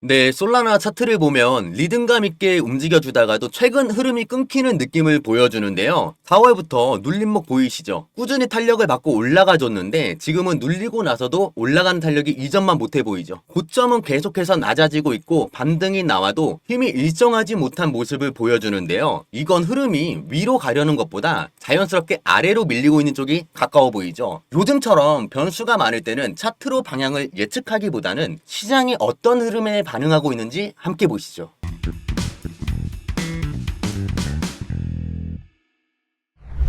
네, 솔라나 차트를 보면 리듬감 있게 움직여주다가도 최근 흐름이 끊기는 느낌을 보여주는데요. 4월부터 눌림목 보이시죠? 꾸준히 탄력을 받고 올라가줬는데 지금은 눌리고 나서도 올라가는 탄력이 이전만 못해 보이죠. 고점은 계속해서 낮아지고 있고 반등이 나와도 힘이 일정하지 못한 모습을 보여주는데요. 이건 흐름이 위로 가려는 것보다 자연스럽게 아래로 밀리고 있는 쪽이 가까워 보이죠. 요즘처럼 변수가 많을 때는 차트로 방향을 예측하기보다는 시장이 어떤 흐름에 반응하고 있는지 함께 보시죠.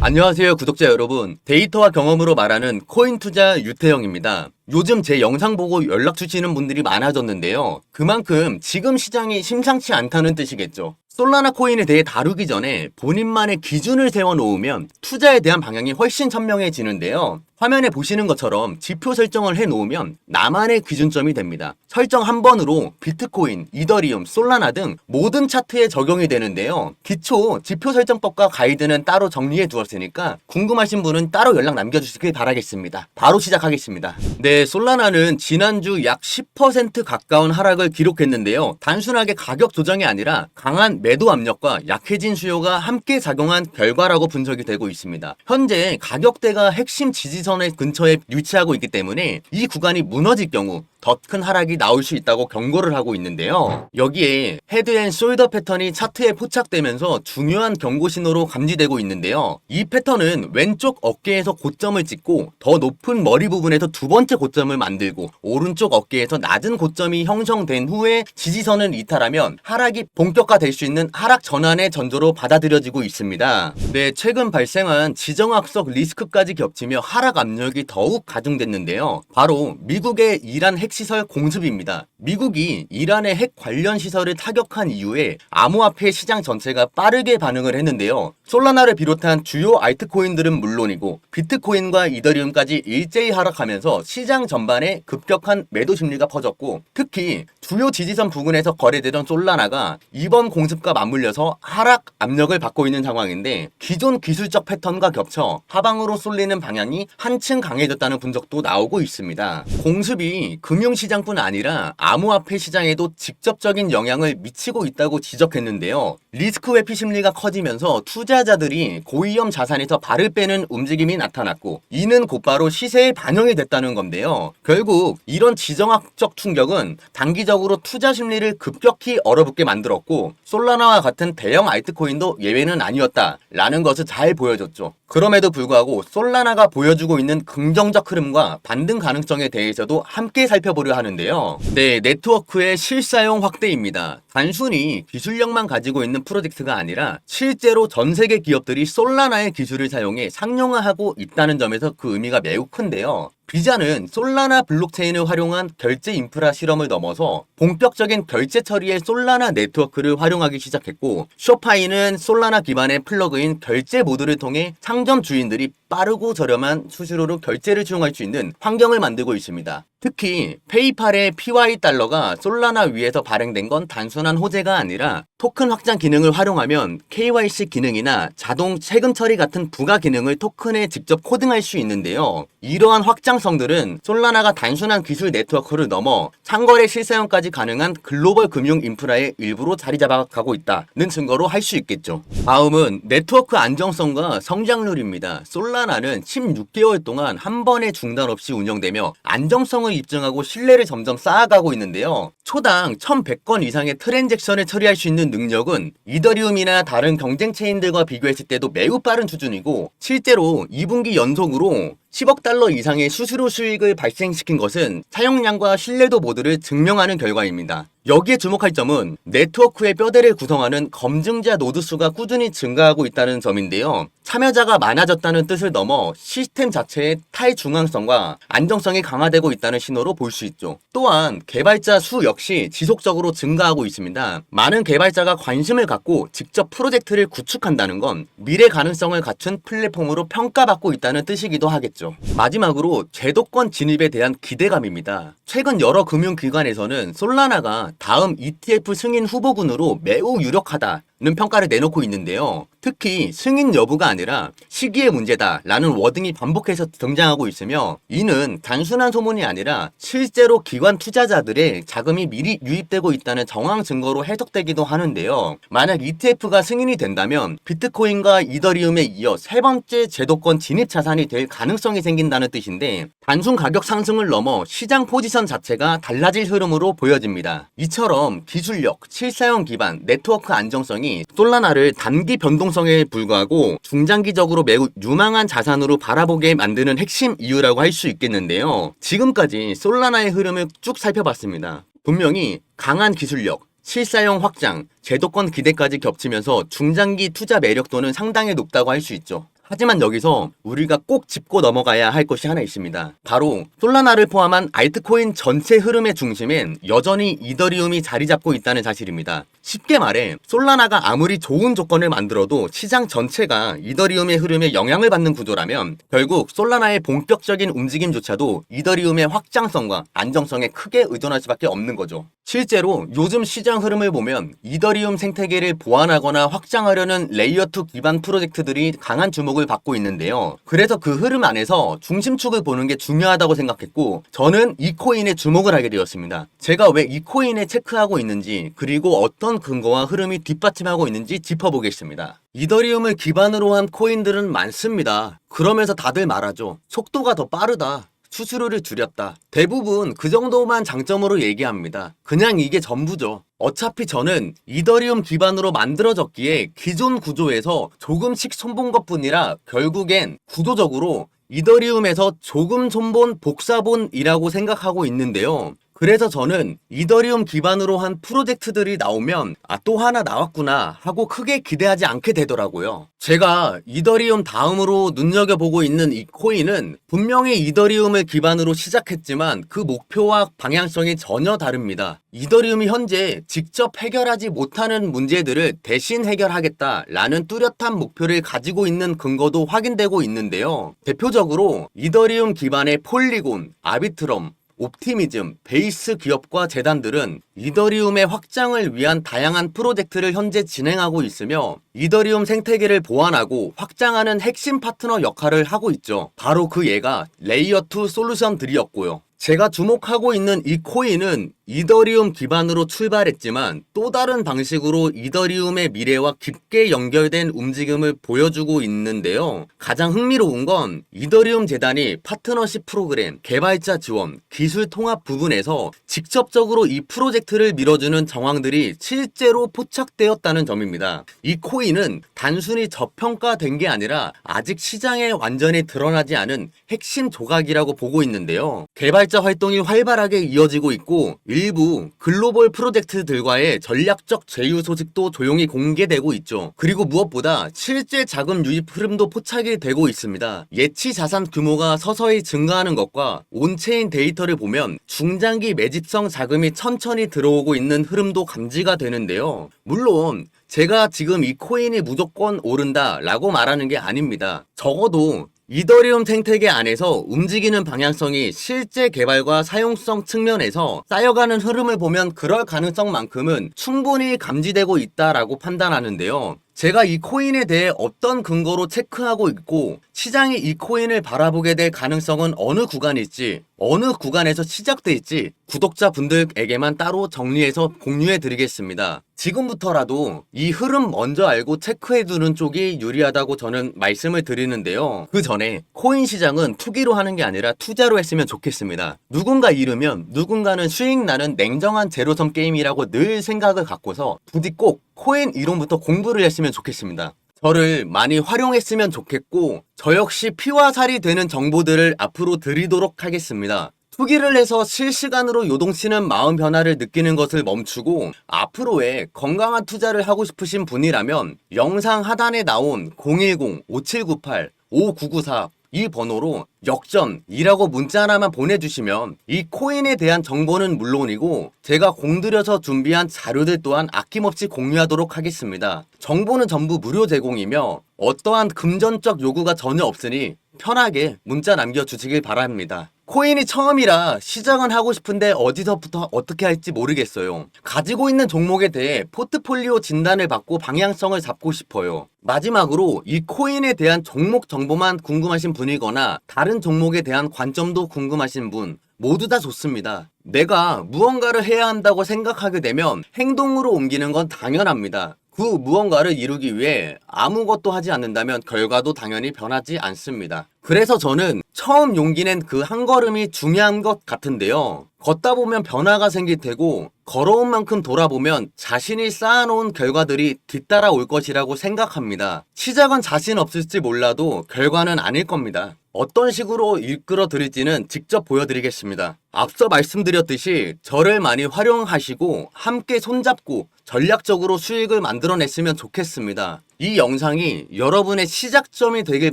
안녕하세요, 구독자 여러분. 데이터와 경험으로 말하는 코인 투자 유태영입니다. 요즘 제 영상 보고 연락 주시는 분들이 많아졌는데요. 그만큼 지금 시장이 심상치 않다는 뜻이겠죠. 솔라나 코인에 대해 다루기 전에 본인만의 기준을 세워놓으면 투자에 대한 방향이 훨씬 선명해지는데요. 화면에 보시는 것처럼 지표 설정을 해놓으면 나만의 기준점이 됩니다. 설정 한 번으로 비트코인, 이더리움, 솔라나 등 모든 차트에 적용이 되는데요. 기초 지표 설정법과 가이드는 따로 정리해 두었으니까 궁금하신 분은 따로 연락 남겨주시길 바라겠습니다. 바로 시작하겠습니다. 네, 솔라나는 지난주 약 10% 가까운 하락을 기록했는데요. 단순하게 가격 조정이 아니라 강한 매도 압력과 약해진 수요가 함께 작용한 결과라고 분석이 되고 있습니다. 현재 가격대가 핵심 지지선의 근처에 위치하고 있기 때문에 이 구간이 무너질 경우 더 큰 하락이 나올 수 있다고 경고를 하고 있는데요. 여기에 헤드앤숄더 패턴이 차트에 포착되면서 중요한 경고 신호로 감지되고 있는데요. 이 패턴은 왼쪽 어깨에서 고점을 찍고 더 높은 머리 부분에서 두 번째 고점을 만들고 오른쪽 어깨에서 낮은 고점이 형성된 후에 지지선을 이탈하면 하락이 본격화될 수 있는 하락 전환의 전조로 받아들여지고 있습니다. 네, 최근 발생한 지정학적 리스크까지 겹치며 하락 압력이 더욱 가중됐는데요. 바로 미국의 이란 핵시설 공습입니다. 미국이 이란의 핵 관련 시설을 타격한 이후에 암호화폐 시장 전체가 빠르게 반응을 했는데요. 솔라나를 비롯한 주요 알트코인들은 물론이고 비트코인과 이더리움까지 일제히 하락하면서 시장 전반에 급격한 매도 심리가 퍼졌고, 특히 주요 지지선 부근에서 거래되던 솔라나가 이번 공습과 맞물려서 하락 압력을 받고 있는 상황인데, 기존 기술적 패턴과 겹쳐 하방으로 쏠리는 방향이 한층 강해졌다는 분석도 나오고 있습니다. 공습이 금융시장뿐 아니라 암호화폐 시장에도 직접적인 영향을 미치고 있다고 지적했는데요. 리스크 회피 심리가 커지면서 투자자들이 고위험 자산에서 발을 빼는 움직임이 나타났고, 이는 곧바로 시세에 반영이 됐다는 건데요. 결국 이런 지정학적 충격은 단기적으로 투자 심리를 급격히 얼어붙게 만들었고, 솔라나와 같은 대형 알트코인도 예외는 아니었다라는 것을 잘 보여줬죠. 그럼에도 불구하고 솔라나가 보여주고 있는 긍정적 흐름과 반등 가능성에 대해서도 함께 살펴보려 하는데요. 네, 네트워크의 실사용 확대입니다. 단순히 기술력만 가지고 있는 프로젝트가 아니라 실제로 전 세계 기업들이 솔라나의 기술을 사용해 상용화하고 있다는 점에서 그 의미가 매우 큰데요. 비자는 솔라나 블록체인을 활용한 결제 인프라 실험을 넘어서 본격적인 결제 처리의 솔라나 네트워크를 활용하기 시작했고, 쇼파이는 솔라나 기반의 플러그인 결제 모드를 통해 상점 주인들이 빠르고 저렴한 수수료로 결제를 수용할 수 있는 환경을 만들고 있습니다. 특히 페이팔의 PY 달러가 솔라나 위에서 발행된 건 단순한 호재가 아니라 토큰 확장 기능을 활용하면 KYC 기능이나 자동 세금 처리 같은 부가 기능을 토큰에 직접 코딩할 수 있는데요. 이러한 확장성들은 솔라나가 단순한 기술 네트워크를 넘어 상거래 실사용까지 가능한 글로벌 금융 인프라의 일부로 자리 잡아가고 있다는 증거로 할 수 있겠죠. 다음은 네트워크 안정성과 성장률입니다. 솔라나는 16개월 동안 한 번의 중단 없이 운영되며 안정성을 입증하고 신뢰를 점점 쌓아가고 있는데요. 초당 1100건 이상의 트랜잭션을 처리할 수 있는 능력은 이더리움이나 다른 경쟁 체인들과 비교했을 때도 매우 빠른 수준이고, 실제로 2분기 연속으로 10억 달러 이상의 수수료 수익을 발생시킨 것은 사용량과 신뢰도 모두를 증명하는 결과입니다. 여기에 주목할 점은 네트워크의 뼈대를 구성하는 검증자 노드 수가 꾸준히 증가하고 있다는 점인데요. 참여자가 많아졌다는 뜻을 넘어 시스템 자체의 탈중앙성과 안정성이 강화되고 있다는 신호로 볼 수 있죠. 또한 개발자 수 역시 지속적으로 증가하고 있습니다. 많은 개발자가 관심을 갖고 직접 프로젝트를 구축한다는 건 미래 가능성을 갖춘 플랫폼으로 평가받고 있다는 뜻이기도 하겠죠. 마지막으로 제도권 진입에 대한 기대감입니다. 최근 여러 금융기관에서는 솔라나가 다음 ETF 승인 후보군으로 매우 유력하다 평가를 내놓고 있는데요. 특히 승인 여부가 아니라 시기의 문제다라는 워딩이 반복해서 등장하고 있으며 이는 단순한 소문이 아니라 실제로 기관 투자자들의 자금이 미리 유입되고 있다는 정황 증거로 해석되기도 하는데요. 만약 ETF가 승인이 된다면 비트코인과 이더리움에 이어 세 번째 제도권 진입 자산이 될 가능성이 생긴다는 뜻인데 단순 가격 상승을 넘어 시장 포지션 자체가 달라질 흐름으로 보여집니다. 이처럼 기술력, 실사용 기반, 네트워크 안정성이 솔라나를 단기 변동성에 불구하고 중장기적으로 매우 유망한 자산으로 바라보게 만드는 핵심 이유라고 할 수 있겠는데요. 지금까지 솔라나의 흐름을 쭉 살펴봤습니다. 분명히 강한 기술력, 실사용 확장, 제도권 기대까지 겹치면서 중장기 투자 매력도는 상당히 높다고 할 수 있죠. 하지만 여기서 우리가 꼭 짚고 넘어가야 할 것이 하나 있습니다. 바로 솔라나를 포함한 알트코인 전체 흐름의 중심엔 여전히 이더리움이 자리 잡고 있다는 사실입니다. 쉽게 말해 솔라나가 아무리 좋은 조건을 만들어도 시장 전체가 이더리움의 흐름에 영향을 받는 구조라면 결국 솔라나의 본격적인 움직임조차도 이더리움의 확장성과 안정성에 크게 의존할 수밖에 없는 거죠. 실제로 요즘 시장 흐름을 보면 이더리움 생태계를 보완하거나 확장하려는 레이어2 기반 프로젝트들이 강한 주목을 받고 있는데요. 그래서 그 흐름 안에서 중심축을 보는 게 중요하다고 생각했고 저는 이 코인에 주목을 하게 되었습니다. 제가 왜 이 코인에 체크하고 있는지 그리고 어떤 근거와 흐름이 뒷받침하고 있는지 짚어보겠습니다. 이더리움을 기반으로 한 코인들은 많습니다. 그러면서 다들 말하죠. 속도가 더 빠르다. 수수료를 줄였다. 대부분 그 정도만 장점으로 얘기합니다. 그냥 이게 전부죠. 어차피 저는 이더리움 기반으로 만들어졌기에 기존 구조에서 조금씩 손본 것뿐이라 결국엔 구조적으로 이더리움에서 조금 손본 복사본이라고 생각하고 있는데요. 그래서 저는 이더리움 기반으로 한 프로젝트들이 나오면 또 하나 나왔구나 하고 크게 기대하지 않게 되더라고요. 제가 이더리움 다음으로 눈여겨보고 있는 이 코인은 분명히 이더리움을 기반으로 시작했지만 그 목표와 방향성이 전혀 다릅니다. 이더리움이 현재 직접 해결하지 못하는 문제들을 대신 해결하겠다라는 뚜렷한 목표를 가지고 있는 근거도 확인되고 있는데요. 대표적으로 이더리움 기반의 폴리곤, 아비트럼, 옵티미즘, 베이스 기업과 재단들은 이더리움의 확장을 위한 다양한 프로젝트를 현재 진행하고 있으며 이더리움 생태계를 보완하고 확장하는 핵심 파트너 역할을 하고 있죠. 바로 그 예가 레이어2 솔루션들이었고요. 제가 주목하고 있는 이 코인은 이더리움 기반으로 출발했지만 또 다른 방식으로 이더리움의 미래와 깊게 연결된 움직임을 보여주고 있는데요. 가장 흥미로운 건 이더리움 재단이 파트너십 프로그램, 개발자 지원, 기술 통합 부분에서 직접적으로 이 프로젝트를 밀어주는 정황들이 실제로 포착되었다는 점입니다. 이 코인은 단순히 저평가된 게 아니라 아직 시장에 완전히 드러나지 않은 핵심 조각이라고 보고 있는데요. 개발자 활동이 활발하게 이어지고 있고 일부 글로벌 프로젝트들과의 전략적 제휴 소식도 조용히 공개되고 있죠. 그리고 무엇보다 실제 자금 유입 흐름도 포착이 되고 있습니다. 예치 자산 규모가 서서히 증가하는 것과 온체인 데이터를 보면 중장기 매집성 자금이 천천히 들어오고 있는 흐름도 감지가 되는데요. 물론 제가 지금 이 코인이 무조건 오른다라고 말하는 게 아닙니다. 적어도 이더리움 생태계 안에서 움직이는 방향성이 실제 개발과 사용성 측면에서 쌓여가는 흐름을 보면 그럴 가능성만큼은 충분히 감지되고 있다라고 판단하는데요. 제가 이 코인에 대해 어떤 근거로 체크하고 있고 시장이 이 코인을 바라보게 될 가능성은 어느 구간일지 어느 구간에서 시작될지 구독자분들에게만 따로 정리해서 공유해 드리겠습니다. 지금부터라도 이 흐름 먼저 알고 체크해두는 쪽이 유리하다고 저는 말씀을 드리는데요. 그 전에 코인 시장은 투기로 하는 게 아니라 투자로 했으면 좋겠습니다. 누군가 잃으면 누군가는 수익 나는 냉정한 제로섬 게임이라고 늘 생각을 갖고서 부디 꼭 코인 이론부터 공부를 했으면 좋겠습니다. 저를 많이 활용했으면 좋겠고 저 역시 피와 살이 되는 정보들을 앞으로 드리도록 하겠습니다. 투기를 해서 실시간으로 요동치는 마음 변화를 느끼는 것을 멈추고 앞으로의 건강한 투자를 하고 싶으신 분이라면 영상 하단에 나온 010-5798-5994 이 번호로 역전이라고 문자 하나만 보내주시면 이 코인에 대한 정보는 물론이고 제가 공들여서 준비한 자료들 또한 아낌없이 공유하도록 하겠습니다. 정보는 전부 무료 제공이며 어떠한 금전적 요구가 전혀 없으니 편하게 문자 남겨주시길 바랍니다. 코인이 처음이라 시작은 하고 싶은데 어디서부터 어떻게 할지 모르겠어요. 가지고 있는 종목에 대해 포트폴리오 진단을 받고 방향성을 잡고 싶어요. 마지막으로 이 코인에 대한 종목 정보만 궁금하신 분이거나 다른 종목에 대한 관점도 궁금하신 분 모두 다 좋습니다. 내가 무언가를 해야 한다고 생각하게 되면 행동으로 옮기는 건 당연합니다. 그 무언가를 이루기 위해 아무것도 하지 않는다면 결과도 당연히 변하지 않습니다. 그래서 저는 처음 용기 낸 그 한 걸음이 중요한 것 같은데요. 걷다 보면 변화가 생길 테고 걸어온 만큼 돌아보면 자신이 쌓아놓은 결과들이 뒤따라 올 것이라고 생각합니다. 시작은 자신 없을지 몰라도 결과는 아닐 겁니다. 어떤 식으로 이끌어 드릴지는 직접 보여드리겠습니다. 앞서 말씀드렸듯이 저를 많이 활용하시고 함께 손잡고 전략적으로 수익을 만들어냈으면 좋겠습니다. 이 영상이 여러분의 시작점이 되길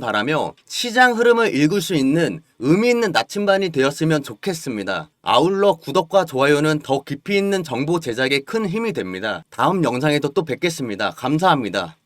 바라며 시장 흐름을 읽을 수 있는 의미 있는 나침반이 되었으면 좋겠습니다. 아울러 구독과 좋아요는 더 깊이 있는 정보 제작에 큰 힘이 됩니다. 다음 영상에도 또 뵙겠습니다. 감사합니다.